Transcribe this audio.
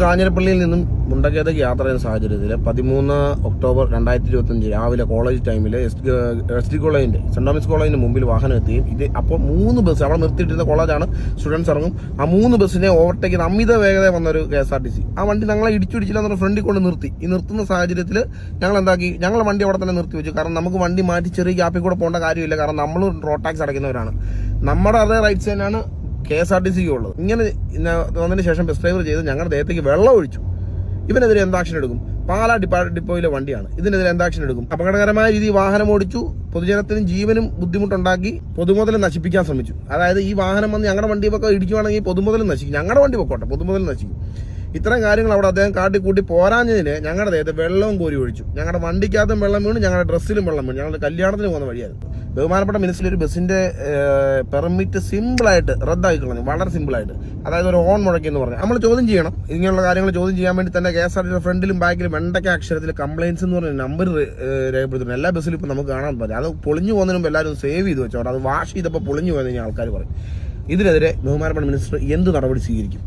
കാഞ്ഞിരപ്പള്ളിയിൽ നിന്നും മുണ്ടക്കയത്തേക്ക് യാത്ര ചെയ്യുന്ന സാഹചര്യത്തിൽ 13 ഒക്ടോബർ 2025 രാവിലെ കോളേജ് ടൈമിൽ SD കോളേജിന്റെ സെന്റ് തോമസ് കോളേജിന്റെ മുമ്പിൽ വാഹനം എത്തുകയും ഇത് അപ്പോൾ 3 ബസ് അവിടെ നിർത്തിയിട്ടിരുന്ന കോളേജാണ്, സ്റ്റുഡൻസ് ഇറങ്ങും. ആ 3 ബസ്സിനെ ഓവർടേക്ക് അമിത വേഗത വന്ന ഒരു KSRTC ആ വണ്ടി ഞങ്ങളെ ഇടിച്ചിടിച്ചില്ല എന്നുള്ള ഫ്രണ്ടിൽ കൊണ്ട് നിർത്തി. ഈ നിർത്തുന്ന സാഹചര്യത്തിൽ ഞങ്ങൾ എന്താക്കി, ഞങ്ങളെ വണ്ടി അവിടെ തന്നെ നിർത്തി വെച്ചു. കാരണം നമുക്ക് വണ്ടി മാറ്റി ചെറിയ ഗ്യാപ്പിൽ കൂടെ പോകേണ്ട കാര്യമില്ല. കാരണം നമ്മൾ റോഡ് ടാക്സ് അടയ്ക്കുന്നവരാണ്. നമ്മുടെ അതേ റൈറ്റ്സ് തന്നെയാണ് KSRTCക്ക് ഉള്ളത്. ഇങ്ങനെ വന്നതിന് ശേഷം ബസ് ഡ്രൈവർ ചെയ്ത് ഞങ്ങളുടെ ദേഹത്തേക്ക് വെള്ളം ഒഴിച്ചു. ഇവനെതിരെ എന്ത് ആക്ഷൻ എടുക്കും? പാലാ ഡിപ്പോയിലെ വണ്ടിയാണ്. ഇതിനെതിരെ എന്ത് ആക്ഷൻ എടുക്കും? അപകടകരമായ രീതിയിൽ വാഹനം ഓടിച്ചു, പൊതുജനത്തിനും ജീവനും ബുദ്ധിമുട്ടുണ്ടാക്കി, പൊതുമുതൽ നശിപ്പിക്കാൻ ശ്രമിച്ചു. അതായത് ഈ വാഹനം വന്ന് ഞങ്ങളുടെ വണ്ടിയൊക്കെ ഇടിക്കുവാണെങ്കിൽ പൊതുമുതൽ നശിക്കും. ഞങ്ങളുടെ വണ്ടി പൊക്കോട്ടെ, പൊതുമുതൽ നശിക്കും. ഇത്തരം കാര്യങ്ങൾ അവിടെ അദ്ദേഹം കാട്ടിക്കൂട്ടി പോരാഞ്ഞതിന് ഞങ്ങളുടെ ദേഹത്ത് വെള്ളവും കോരി ഒഴിച്ചു. ഞങ്ങളുടെ വണ്ടിക്കകത്തും വെള്ളം വീണു, ഞങ്ങളുടെ ഡ്രസ്സിലും വെള്ളം വീണു. ഞങ്ങളുടെ കല്യാണത്തിന് പോകുന്ന വഴിയായിരുന്നു. ബഹുമാനപ്പെട്ട മിനിസ്റ്റർ ഒരു ബസ്സിന്റെ പെർമിറ്റ് സിമ്പിളായിട്ട് റദ്ദാക്കി കളഞ്ഞു, വളരെ സിമ്പിളായിട്ട്. അതായത് ഒരു ഓൺ മുഴക്കിയെന്ന് പറഞ്ഞു. നമ്മൾ ചോദ്യം ചെയ്യണം. ഇങ്ങനെയുള്ള കാര്യങ്ങൾ ചോദ്യം ചെയ്യാൻ വേണ്ടി തന്നെ KSRTC ഫ്രണ്ടിലും ബാക്കിലും വെണ്ടയ്ക്ക അക്ഷരത്തിൽ കംപ്ലയിൻസ് എന്ന് പറഞ്ഞ നമ്പർ രേഖപ്പെടുത്തുന്നു. എല്ലാ ബസ്സിലും ഇപ്പം നമുക്ക് കാണാൻ പറ്റും. അത് പൊളിഞ്ഞു പോകുന്നതിന് മുമ്പ് എല്ലാവരും സേവ് ചെയ്ത് വെച്ചോ. അത് വാഷ് ചെയ്തപ്പോൾ പൊളിഞ്ഞു പോയെന്ന് ആൾക്കാർ പറയും. ഇതിനെതിരെ ബഹുമാനപ്പെട്ട മിനിസ്റ്റർ എന്ത് നടപടി സ്വീകരിക്കും?